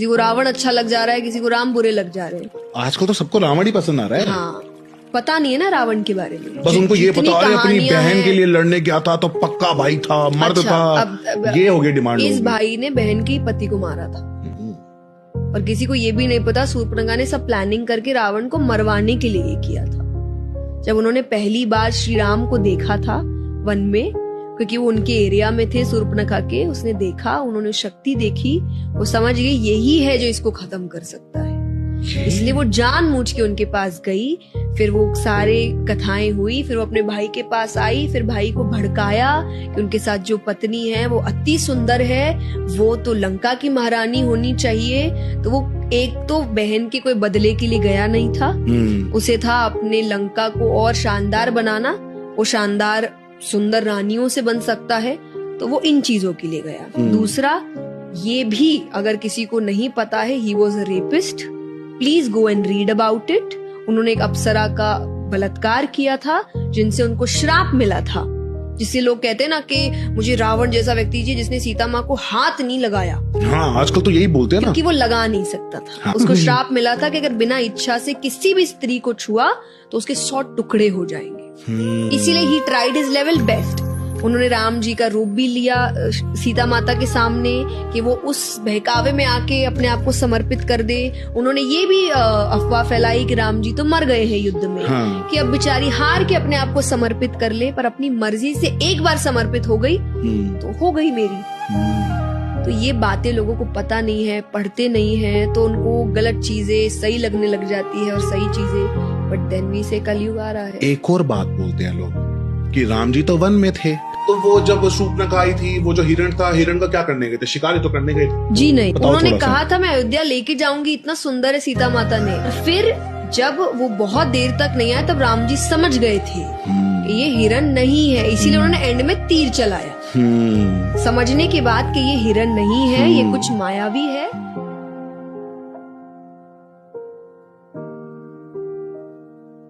किसी को रावण अच्छा लग जा रहा है, किसी को राम बुरे लग जा रहे हैं। आजकल तो सबको रावण ही पसंद आ रहा है। हाँ, पता नहीं है ना रावण के बारे में, बस उनको ये पता है अपनी बहन के लिए लड़ने गया था तो पक्का भाई था, मर्द था। अब ये हो गई डिमांड। इस भाई ने बहन के पति को मारा था और किसी को ये भी नहीं पता शूर्पणखा ने सब प्लानिंग करके रावण को मरवाने के लिए किया था। जब उन्होंने पहली बार श्री राम को देखा था वन में, क्योंकि वो उनके एरिया में थे शूर्पणखा के, उसने देखा, उन्होंने शक्ति देखी, वो समझ गई यही है जो इसको खत्म कर सकता है, इसलिए वो जानबूझ के उनके पास गई। फिर वो सारे कथाएं हुई, फिर वो अपने भाई के पास आई, फिर भाई को भड़काया कि उनके साथ जो पत्नी है वो अति सुंदर है, वो तो लंका की महारानी होनी चाहिए। तो वो एक तो बहन के कोई बदले के लिए गया नहीं था, उसे था अपने लंका को और शानदार बनाना, वो शानदार सुंदर रानियों से बन सकता है, तो वो इन चीजों के लिए गया। दूसरा, ये भी अगर किसी को नहीं पता है, he was a rapist, please go and read about it. उन्होंने एक अप्सरा का बलात्कार किया था जिनसे उनको श्राप मिला था, जिससे लोग कहते हैं ना कि मुझे रावण जैसा व्यक्ति चाहिए जिसने सीता माँ को हाथ नहीं लगाया। हाँ, आजकल तो यही बोलते हैं ना, क्योंकि वो लगा नहीं सकता था। हाँ। उसको श्राप मिला था कि अगर बिना इच्छा से किसी भी स्त्री को छुआ तो उसके 100 टुकड़े हो जाएंगे। इसीलिए he tried his level best. उन्होंने राम जी का रूप भी लिया सीता माता के सामने कि वो उस बहकावे में आके अपने आप को समर्पित कर दे। उन्होंने ये भी अफवाह फैलाई कि राम जी तो मर गए हैं युद्ध में, हाँ। कि अब बेचारी हार के अपने आप को समर्पित कर ले, पर अपनी मर्जी से एक बार समर्पित हो गई तो हो गई मेरी। तो ये बातें लोगों को पता नहीं है, पढ़ते नहीं है, तो उनको गलत चीजें सही लगने लग जाती है और सही चीजें, बट देन भी से कलयुग आ रहा है। एक और बात बोलते हैं लोग कि राम जी तो वन में थे, तो वो जब शूर्पणखा आई थी, वो जो हिरण था, हिरण का क्या करने गए थे? शिकार तो करने गए थे। जी नहीं, उन्होंने कहा था मैं अयोध्या लेके जाऊंगी, इतना सुंदर है सीता माता ने। फिर जब वो बहुत देर तक नहीं आया तब राम जी समझ गए थे कि ये हिरण नहीं है, इसीलिए उन्होंने एंड में तीर चलाया, समझने के बाद कि ये हिरण नहीं है, ये कुछ मायावी है।